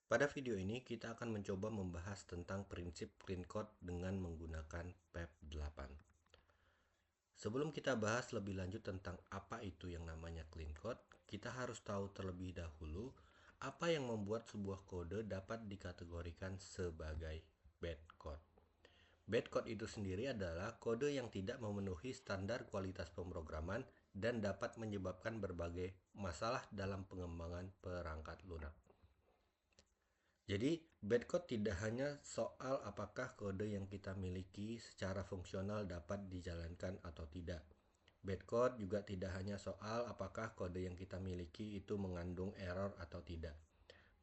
Pada video ini kita akan mencoba membahas tentang prinsip clean code dengan menggunakan PEP 8. Sebelum kita bahas lebih lanjut tentang apa itu yang namanya clean code, kita harus tahu terlebih dahulu apa yang membuat sebuah kode dapat dikategorikan sebagai bad code. Bad code itu sendiri adalah kode yang tidak memenuhi standar kualitas pemrograman dan dapat menyebabkan berbagai masalah dalam pengembangan perangkat lunak. Jadi, bad code tidak hanya soal apakah kode yang kita miliki secara fungsional dapat dijalankan atau tidak. Bad code juga tidak hanya soal apakah kode yang kita miliki itu mengandung error atau tidak.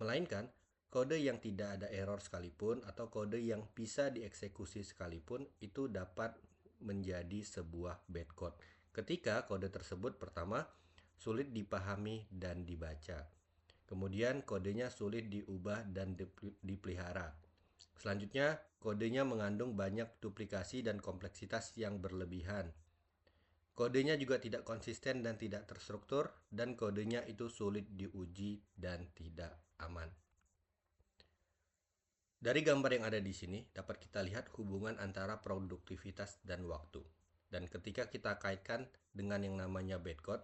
Melainkan, kode yang tidak ada error sekalipun atau kode yang bisa dieksekusi sekalipun itu dapat menjadi sebuah bad code. Ketika kode tersebut pertama sulit dipahami dan dibaca. Kemudian kodenya sulit diubah dan dipelihara. Selanjutnya, kodenya mengandung banyak duplikasi dan kompleksitas yang berlebihan. Kodenya juga tidak konsisten dan tidak terstruktur, dan kodenya itu sulit diuji dan tidak aman. Dari gambar yang ada di sini, dapat kita lihat hubungan antara produktivitas dan waktu. Dan ketika kita kaitkan dengan yang namanya bad code,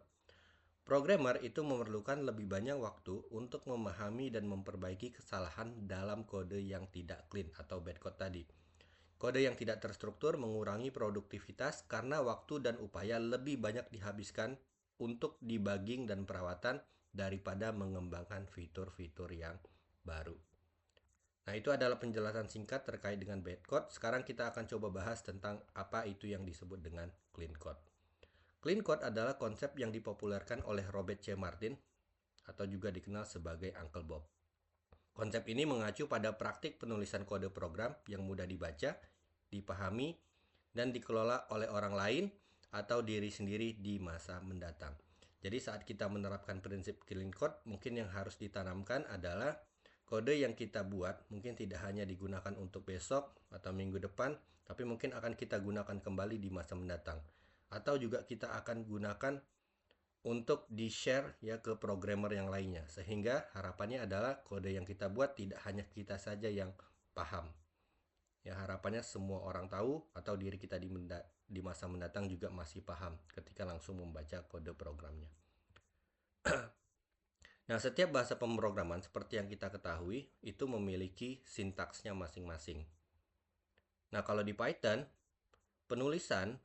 programmer itu memerlukan lebih banyak waktu untuk memahami dan memperbaiki kesalahan dalam kode yang tidak clean atau bad code tadi. Kode yang tidak terstruktur mengurangi produktivitas karena waktu dan upaya lebih banyak dihabiskan untuk debugging dan perawatan daripada mengembangkan fitur-fitur yang baru. Nah, itu adalah penjelasan singkat terkait dengan bad code. Sekarang kita akan coba bahas tentang apa itu yang disebut dengan clean code. Clean code adalah konsep yang dipopulerkan oleh Robert C. Martin atau juga dikenal sebagai Uncle Bob. Konsep ini mengacu pada praktik penulisan kode program yang mudah dibaca, dipahami, dan dikelola oleh orang lain atau diri sendiri di masa mendatang. Jadi saat kita menerapkan prinsip clean code, mungkin yang harus ditanamkan adalah kode yang kita buat mungkin tidak hanya digunakan untuk besok atau minggu depan, tapi mungkin akan kita gunakan kembali di masa mendatang. Atau juga kita akan gunakan untuk di-share ya ke programmer yang lainnya. Sehingga harapannya adalah kode yang kita buat tidak hanya kita saja yang paham. Ya, harapannya semua orang tahu atau diri kita di masa mendatang juga masih paham ketika langsung membaca kode programnya. Nah, setiap bahasa pemrograman seperti yang kita ketahui itu memiliki sintaksnya masing-masing. Nah, kalau di Python, penulisan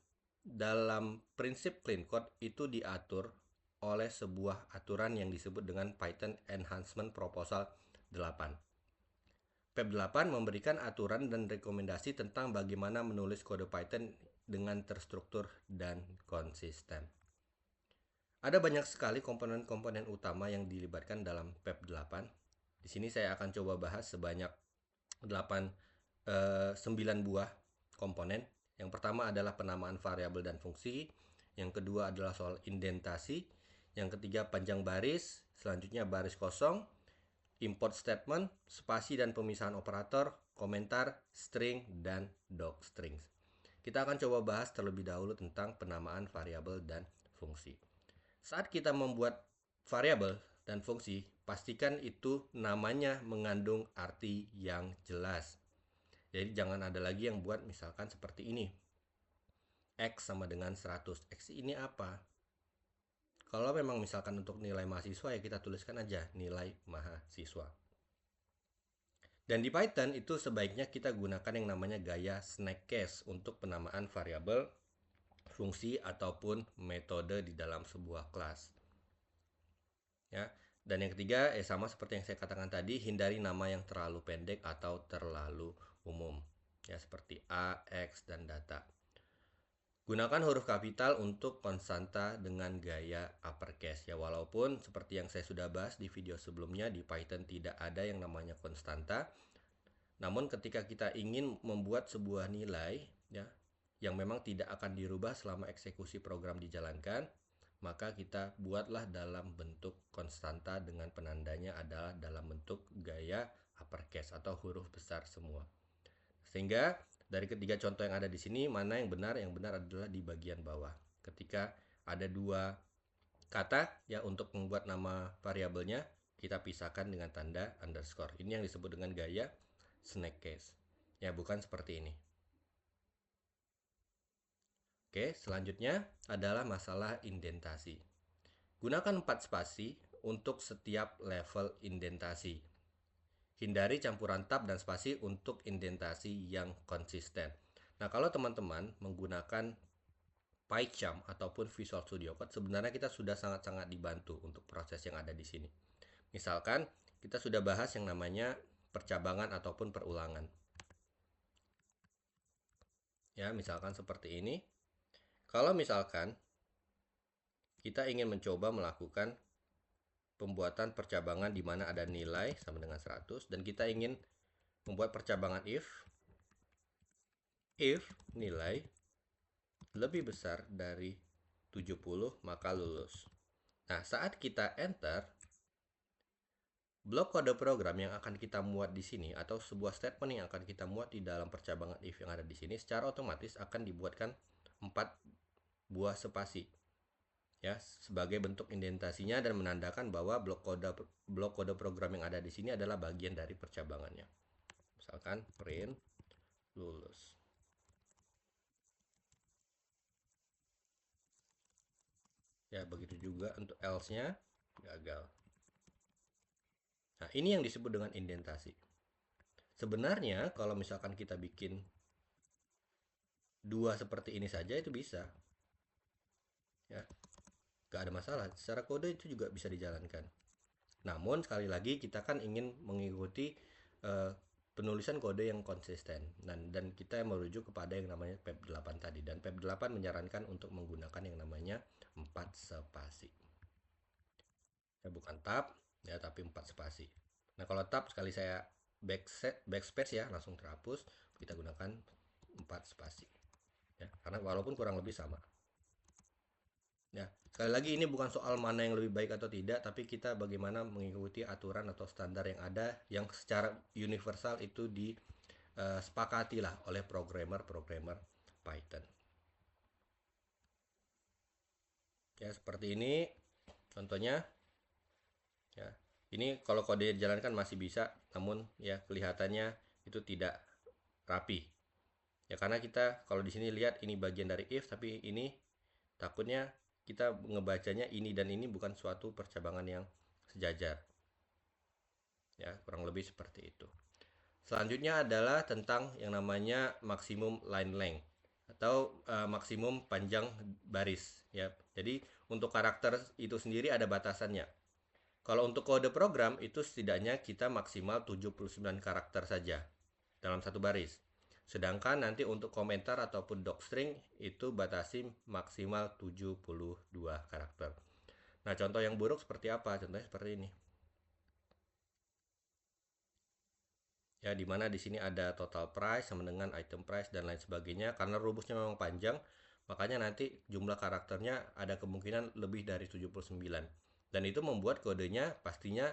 dalam prinsip clean code itu diatur oleh sebuah aturan yang disebut dengan Python Enhancement Proposal 8. PEP 8 memberikan aturan dan rekomendasi tentang bagaimana menulis kode Python dengan terstruktur dan konsisten. Ada banyak sekali komponen-komponen utama yang dilibatkan dalam PEP 8. Di sini saya akan coba bahas sebanyak 9 buah komponen. Yang pertama adalah penamaan variabel dan fungsi. Yang kedua adalah soal indentasi. Yang ketiga panjang baris. Selanjutnya baris kosong, import statement, spasi dan pemisahan operator, komentar, string, dan docstring. Kita akan coba bahas terlebih dahulu tentang penamaan variabel dan fungsi. Saat kita membuat variabel dan fungsi, pastikan itu namanya mengandung arti yang jelas. Jadi jangan ada lagi yang buat misalkan seperti ini. X sama dengan 100. X ini apa? Kalau memang misalkan untuk nilai mahasiswa ya kita tuliskan aja nilai mahasiswa. Dan di Python itu sebaiknya kita gunakan yang namanya gaya snack case untuk penamaan variabel, fungsi ataupun metode di dalam sebuah kelas. Ya. Dan yang ketiga, sama seperti yang saya katakan tadi, hindari nama yang terlalu pendek atau terlalu umum. Ya, seperti A, X, dan data. Gunakan huruf kapital untuk konstanta dengan gaya uppercase. Ya, walaupun seperti yang saya sudah bahas di video sebelumnya, di Python tidak ada yang namanya konstanta. Namun ketika kita ingin membuat sebuah nilai, ya, yang memang tidak akan dirubah selama eksekusi program dijalankan, maka kita buatlah dalam bentuk konstanta dengan penandanya adalah dalam bentuk gaya uppercase atau huruf besar semua. Sehingga dari ketiga contoh yang ada di sini, mana yang benar? Yang benar adalah di bagian bawah. Ketika ada dua kata ya untuk membuat nama variabelnya, kita pisahkan dengan tanda underscore. Ini yang disebut dengan gaya snake case. Ya, bukan seperti ini. Oke, selanjutnya adalah masalah indentasi. Gunakan 4 spasi untuk setiap level indentasi. Hindari campuran tab dan spasi untuk indentasi yang konsisten. Nah, kalau teman-teman menggunakan PyCharm ataupun Visual Studio Code, sebenarnya kita sudah sangat-sangat dibantu untuk proses yang ada di sini. Misalkan, kita sudah bahas yang namanya percabangan ataupun perulangan. Ya, misalkan seperti ini. Kalau misalkan kita ingin mencoba melakukan pembuatan percabangan di mana ada nilai sama dengan 100 dan kita ingin membuat percabangan if nilai lebih besar dari 70 maka lulus. Nah, saat kita enter, blok kode program yang akan kita muat di sini atau sebuah statement yang akan kita muat di dalam percabangan if yang ada di sini secara otomatis akan dibuatkan 4 buah spasi. Ya, sebagai bentuk indentasinya dan menandakan bahwa blok kode program yang ada di sini adalah bagian dari percabangannya. Misalkan print lulus. Ya, begitu juga untuk else-nya gagal. Nah, ini yang disebut dengan indentasi. Sebenarnya kalau misalkan kita bikin dua seperti ini saja itu bisa. Ya, gak ada masalah. Secara kode itu juga bisa dijalankan. Namun sekali lagi kita kan ingin mengikuti penulisan kode yang konsisten dan kita merujuk kepada yang namanya PEP 8 tadi, dan PEP 8 menyarankan untuk menggunakan yang namanya 4 spasi. Ya, bukan tab ya, tapi 4 spasi. Nah, kalau tab sekali saya backspace ya langsung terhapus, kita gunakan 4 spasi. Ya, karena walaupun kurang lebih sama. Ya, sekali lagi ini bukan soal mana yang lebih baik atau tidak, tapi kita bagaimana mengikuti aturan atau standar yang ada yang secara universal itu disepakati lah oleh programmer Python. Ya, seperti ini contohnya. Ya, ini kalau kode dijalankan masih bisa, namun ya kelihatannya itu tidak rapi. Ya, karena kita kalau di sini lihat ini bagian dari if, tapi ini takutnya kita ngebacanya ini dan ini bukan suatu percabangan yang sejajar. Ya, kurang lebih seperti itu. Selanjutnya adalah tentang yang namanya maksimum line length atau maksimum panjang baris ya. Jadi untuk karakter itu sendiri ada batasannya. Kalau untuk kode program itu setidaknya kita maksimal 79 karakter saja dalam satu baris. Sedangkan nanti untuk komentar ataupun docstring itu batasi maksimal 72 karakter. Nah, contoh yang buruk seperti apa? Contohnya seperti ini. Ya, dimana di sini ada total price sama dengan item price dan lain sebagainya. Karena rumusnya memang panjang, makanya nanti jumlah karakternya ada kemungkinan lebih dari 79. Dan itu membuat kodenya pastinya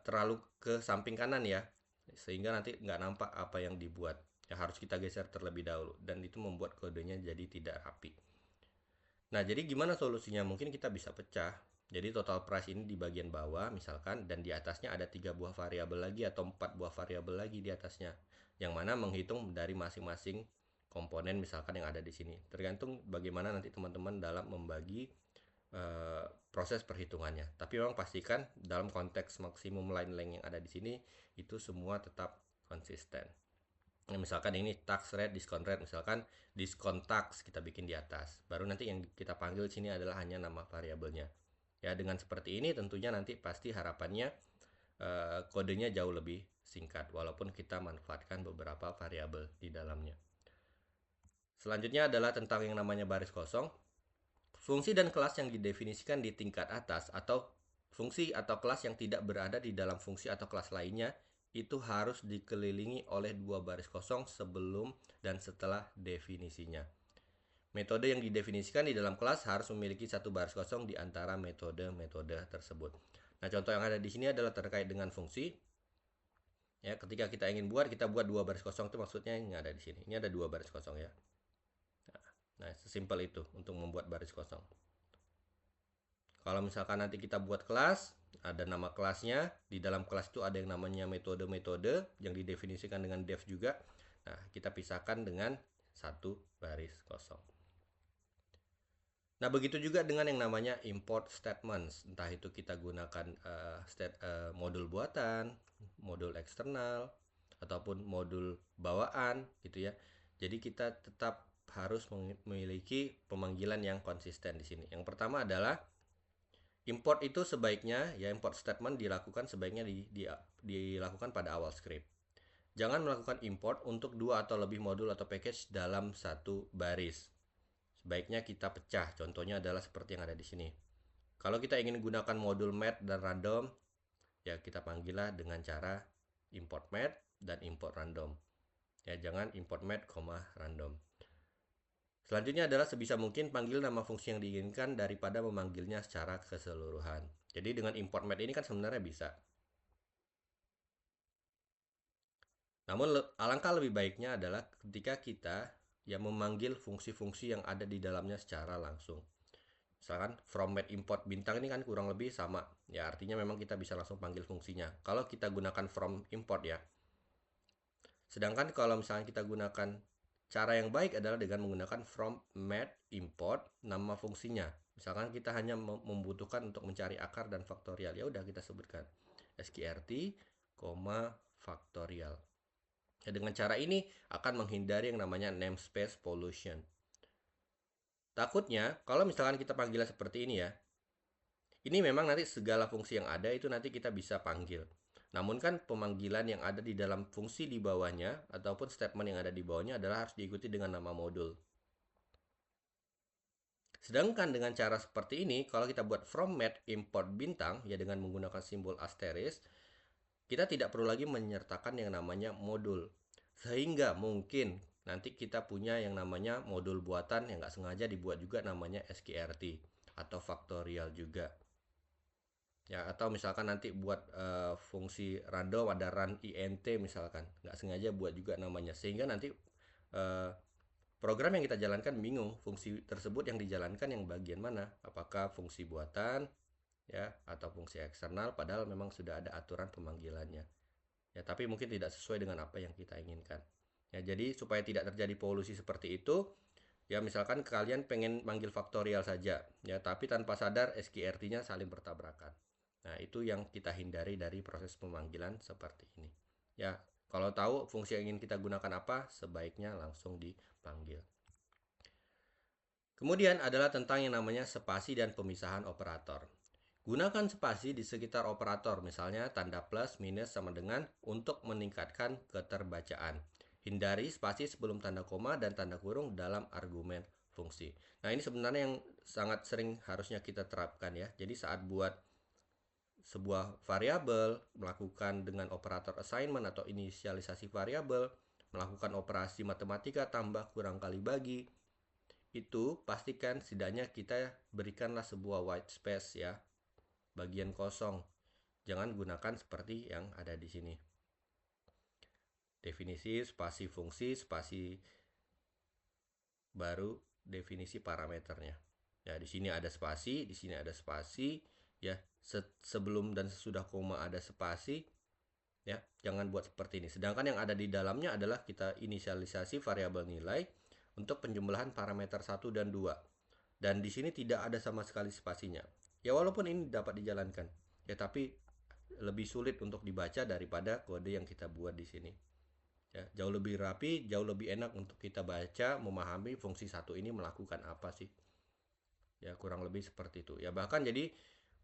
terlalu ke samping kanan ya, sehingga nanti nggak nampak apa yang dibuat. Ya, harus kita geser terlebih dahulu dan itu membuat kodenya jadi tidak rapi. Nah, jadi gimana solusinya? Mungkin kita bisa pecah. Jadi total price ini di bagian bawah misalkan, dan di atasnya ada 3 buah variabel lagi atau 4 buah variabel lagi di atasnya, yang mana menghitung dari masing-masing komponen misalkan yang ada di sini. Tergantung bagaimana nanti teman-teman dalam membagi proses perhitungannya. Tapi memang pastikan dalam konteks maksimum line length yang ada di sini itu semua tetap konsisten. Nah, misalkan ini tax rate, discount rate, misalkan discount tax kita bikin di atas. Baru nanti yang kita panggil sini adalah hanya nama variabelnya. Ya, dengan seperti ini tentunya nanti pasti harapannya kodenya jauh lebih singkat walaupun kita manfaatkan beberapa variabel di dalamnya. Selanjutnya adalah tentang yang namanya baris kosong. Fungsi dan kelas yang didefinisikan di tingkat atas atau fungsi atau kelas yang tidak berada di dalam fungsi atau kelas lainnya itu harus dikelilingi oleh dua baris kosong sebelum dan setelah definisinya. Metode yang didefinisikan di dalam kelas harus memiliki satu baris kosong di antara metode-metode tersebut. Nah, contoh yang ada di sini adalah terkait dengan fungsi. Ya, ketika kita ingin kita buat dua baris kosong itu maksudnya ini ada di sini. Ini ada dua baris kosong ya. Nah, sesimpel itu untuk membuat baris kosong. Kalau misalkan nanti kita buat kelas, ada nama kelasnya. Di dalam kelas itu ada yang namanya metode-metode yang didefinisikan dengan def juga. Nah, kita pisahkan dengan satu baris kosong. Nah, begitu juga dengan yang namanya import statements. Entah itu kita gunakan modul buatan, modul eksternal, ataupun modul bawaan gitu ya. Jadi kita tetap harus memiliki pemanggilan yang konsisten di sini. Yang pertama adalah import itu sebaiknya, ya import statement dilakukan sebaiknya dilakukan pada awal script. Jangan melakukan import untuk dua atau lebih modul atau package dalam satu baris. Sebaiknya kita pecah. Contohnya adalah seperti yang ada di sini. Kalau kita ingin gunakan modul math dan random, ya kita panggillah dengan cara import math dan import random. Ya, jangan import math, random. Selanjutnya adalah sebisa mungkin panggil nama fungsi yang diinginkan daripada memanggilnya secara keseluruhan. Jadi dengan import math ini kan sebenarnya bisa. Namun alangkah lebih baiknya adalah ketika kita yang memanggil fungsi-fungsi yang ada di dalamnya secara langsung. Misalkan from math import bintang ini kan kurang lebih sama. Ya artinya memang kita bisa langsung panggil fungsinya. Kalau kita gunakan from import ya. Sedangkan kalau misalnya kita gunakan cara yang baik adalah dengan menggunakan from math import nama fungsinya. Misalkan kita hanya membutuhkan untuk mencari akar dan faktorial. Ya udah kita sebutkan sqrt, faktorial. Ya, dengan cara ini akan menghindari yang namanya namespace pollution. Takutnya kalau misalkan kita panggilnya seperti ini ya, ini memang nanti segala fungsi yang ada itu nanti kita bisa panggil. Namun kan pemanggilan yang ada di dalam fungsi di bawahnya ataupun statement yang ada di bawahnya adalah harus diikuti dengan nama modul. Sedangkan dengan cara seperti ini, kalau kita buat from math import bintang ya dengan menggunakan simbol asterisk, kita tidak perlu lagi menyertakan yang namanya modul. Sehingga mungkin nanti kita punya yang namanya modul buatan yang nggak sengaja dibuat juga namanya sqrt atau faktorial juga. Ya, atau misalkan nanti buat fungsi random ada run int misalkan, nggak sengaja buat juga namanya. Sehingga nanti program yang kita jalankan bingung fungsi tersebut yang dijalankan yang bagian mana. Apakah fungsi buatan ya atau fungsi eksternal padahal memang sudah ada aturan pemanggilannya. Ya, tapi mungkin tidak sesuai dengan apa yang kita inginkan. Ya, jadi supaya tidak terjadi polusi seperti itu, ya misalkan kalian pengen manggil faktorial saja, ya tapi tanpa sadar sqrt-nya saling bertabrakan. Nah, itu yang kita hindari dari proses pemanggilan seperti ini. Ya, kalau tahu fungsi yang ingin kita gunakan apa, sebaiknya langsung dipanggil. Kemudian adalah tentang yang namanya spasi dan pemisahan operator. Gunakan spasi di sekitar operator, misalnya tanda plus, minus sama dengan untuk meningkatkan keterbacaan. Hindari spasi sebelum tanda koma dan tanda kurung dalam argumen fungsi. Nah, ini sebenarnya yang sangat sering harusnya kita terapkan ya. Jadi saat buat sebuah variabel, melakukan dengan operator assignment atau inisialisasi variabel, melakukan operasi matematika tambah kurang kali bagi, itu pastikan setidaknya kita berikanlah sebuah white space ya, bagian kosong. Jangan gunakan seperti yang ada di sini. Definisi, spasi fungsi, spasi baru definisi parameternya. Ya, di sini ada spasi, di sini ada spasi, ya. Sebelum dan sesudah koma ada spasi, ya. Jangan buat seperti ini. Sedangkan yang ada di dalamnya adalah kita inisialisasi variabel nilai untuk penjumlahan parameter 1 dan 2. Dan di sini tidak ada sama sekali spasinya. Ya walaupun ini dapat dijalankan, ya tapi lebih sulit untuk dibaca daripada kode yang kita buat di sini. Ya, jauh lebih rapi, jauh lebih enak untuk kita baca, memahami fungsi satu ini melakukan apa sih. Ya, kurang lebih seperti itu. Ya, bahkan jadi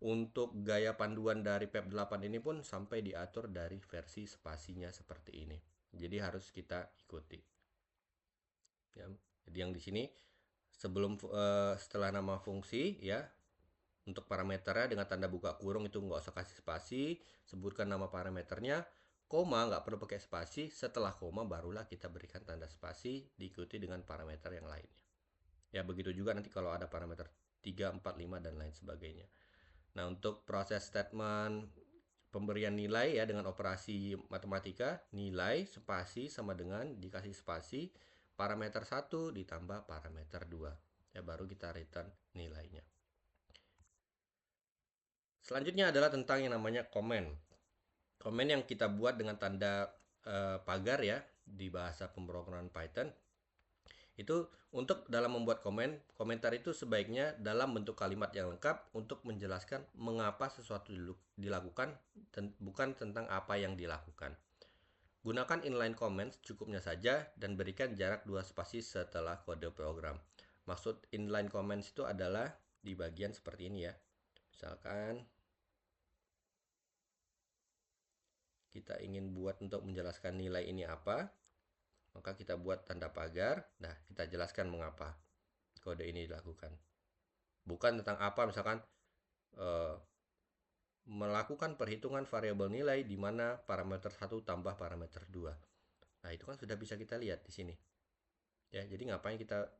untuk gaya panduan dari PEP 8 ini pun sampai diatur dari versi spasinya seperti ini. Jadi harus kita ikuti. Ya, jadi yang di sini setelah nama fungsi ya, untuk parameternya dengan tanda buka kurung itu nggak usah kasih spasi, sebutkan nama parameternya, koma nggak perlu pakai spasi, setelah koma barulah kita berikan tanda spasi diikuti dengan parameter yang lainnya. Ya begitu juga nanti kalau ada parameter 3, 4, 5 dan lain sebagainya. Nah, untuk proses statement pemberian nilai ya dengan operasi matematika, nilai spasi sama dengan dikasih spasi parameter 1 ditambah parameter 2. Ya baru kita return nilainya. Selanjutnya adalah tentang yang namanya komen. Komen yang kita buat dengan tanda pagar ya di bahasa pemrograman Python. Itu untuk dalam membuat komentar itu sebaiknya dalam bentuk kalimat yang lengkap untuk menjelaskan mengapa sesuatu dilakukan dan bukan tentang apa yang dilakukan. Gunakan inline comments cukupnya saja dan berikan jarak 2 spasi setelah kode program. Maksud inline comments itu adalah di bagian seperti ini ya. Misalkan kita ingin buat untuk menjelaskan nilai ini apa, maka kita buat tanda pagar. Nah, kita jelaskan mengapa kode ini dilakukan. Bukan tentang apa, misalkan melakukan perhitungan variabel nilai di mana parameter 1 tambah parameter 2. Nah, itu kan sudah bisa kita lihat di sini. Ya, jadi ngapain kita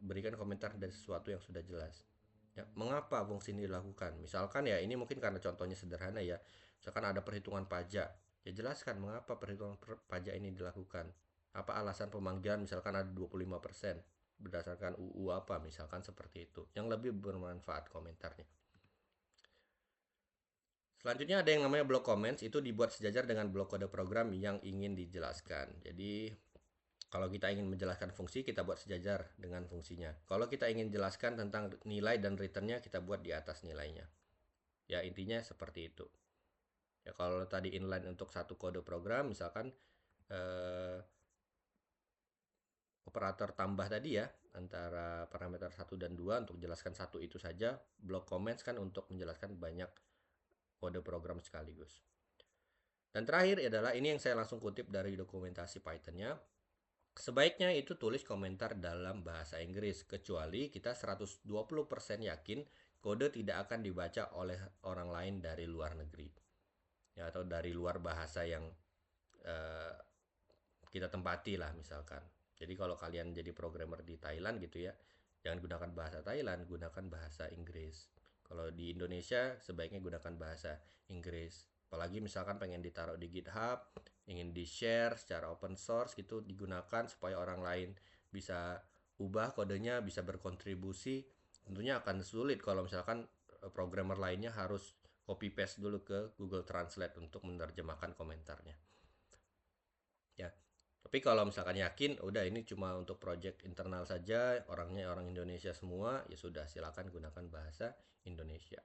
berikan komentar dari sesuatu yang sudah jelas. Ya, mengapa fungsi ini dilakukan? Misalkan ya, ini mungkin karena contohnya sederhana ya. Misalkan ada perhitungan pajak. Ya jelaskan mengapa perhitungan pajak ini dilakukan. Apa alasan pemanggilan misalkan ada 25% berdasarkan UU apa misalkan seperti itu. Yang lebih bermanfaat komentarnya. Selanjutnya ada yang namanya block comments, itu dibuat sejajar dengan blok kode program yang ingin dijelaskan. Jadi kalau kita ingin menjelaskan fungsi, kita buat sejajar dengan fungsinya. Kalau kita ingin jelaskan tentang nilai dan returnnya, kita buat di atas nilainya. Ya intinya seperti itu. Ya kalau tadi inline untuk satu kode program, misalkan operator tambah tadi ya, antara parameter 1 dan 2 untuk jelaskan satu itu saja. Block comments kan untuk menjelaskan banyak kode program sekaligus. Dan terakhir adalah ini yang saya langsung kutip dari dokumentasi Python-nya. Sebaiknya itu tulis komentar dalam bahasa Inggris, kecuali kita 120% yakin kode tidak akan dibaca oleh orang lain dari luar negeri. Ya, atau dari luar bahasa yang eh, kita tempati lah misalkan. Jadi kalau kalian jadi programmer di Thailand gitu ya, jangan gunakan bahasa Thailand, gunakan bahasa Inggris. Kalau di Indonesia sebaiknya gunakan bahasa Inggris. Apalagi misalkan pengen ditaruh di GitHub, ingin di-share secara open source gitu, digunakan supaya orang lain bisa ubah kodenya, bisa berkontribusi. Tentunya akan sulit kalau misalkan programmer lainnya harus copy paste dulu ke Google Translate untuk menerjemahkan komentarnya. Ya, tapi kalau misalkan yakin, udah ini cuma untuk project internal saja, orangnya orang Indonesia semua, ya sudah silakan gunakan bahasa Indonesia.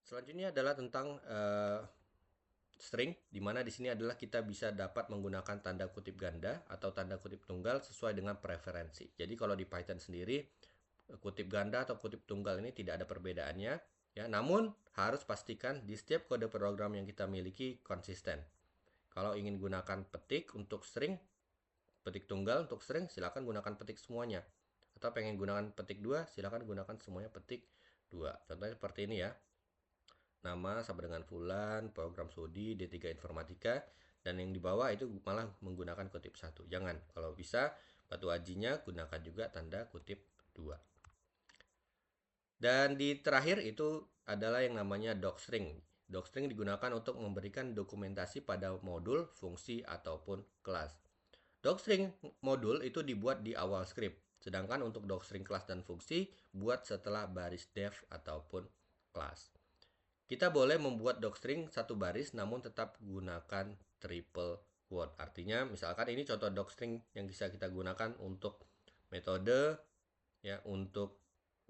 Selanjutnya adalah tentang string, di mana di sini adalah kita bisa dapat menggunakan tanda kutip ganda atau tanda kutip tunggal sesuai dengan preferensi. Jadi kalau di Python sendiri, kutip ganda atau kutip tunggal ini tidak ada perbedaannya, ya. Namun harus pastikan di setiap kode program yang kita miliki konsisten. Kalau ingin gunakan petik untuk string, petik tunggal untuk string, silakan gunakan petik semuanya. Atau pengen gunakan petik 2, silakan gunakan semuanya petik 2. Contohnya seperti ini ya. Nama sama dengan Fulan, program studi, D3 Informatika, dan yang di bawah itu malah menggunakan kutip 1. Jangan, kalau bisa batu ajinya gunakan juga tanda kutip 2. Dan di terakhir itu adalah yang namanya docstring. Docstring digunakan untuk memberikan dokumentasi pada modul, fungsi, ataupun kelas. Docstring modul itu dibuat di awal script, sedangkan untuk docstring kelas dan fungsi buat setelah baris def ataupun kelas. Kita boleh membuat docstring satu baris namun tetap gunakan triple quote. Artinya misalkan ini contoh docstring yang bisa kita gunakan untuk metode, ya, untuk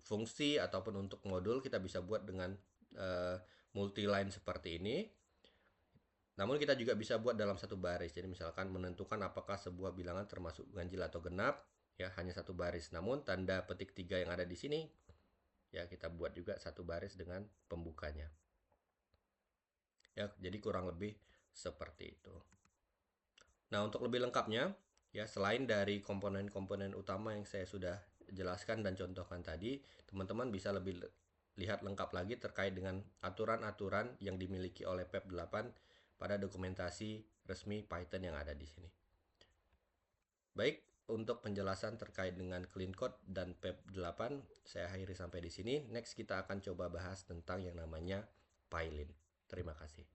fungsi ataupun untuk modul kita bisa buat dengan multi line seperti ini. Namun kita juga bisa buat dalam satu baris. Jadi misalkan menentukan apakah sebuah bilangan termasuk ganjil atau genap, ya hanya satu baris. Namun tanda petik 3 yang ada di sini, ya kita buat juga satu baris dengan pembukanya. Ya, jadi kurang lebih seperti itu. Nah, untuk lebih lengkapnya, ya selain dari komponen-komponen utama yang saya sudah jelaskan dan contohkan tadi, teman-teman bisa lebih lihat lengkap lagi terkait dengan aturan-aturan yang dimiliki oleh PEP 8 pada dokumentasi resmi Python yang ada di sini. Baik, untuk penjelasan terkait dengan clean code dan PEP 8 saya akhiri sampai di sini. Next kita akan coba bahas tentang yang namanya Pylint. Terima kasih.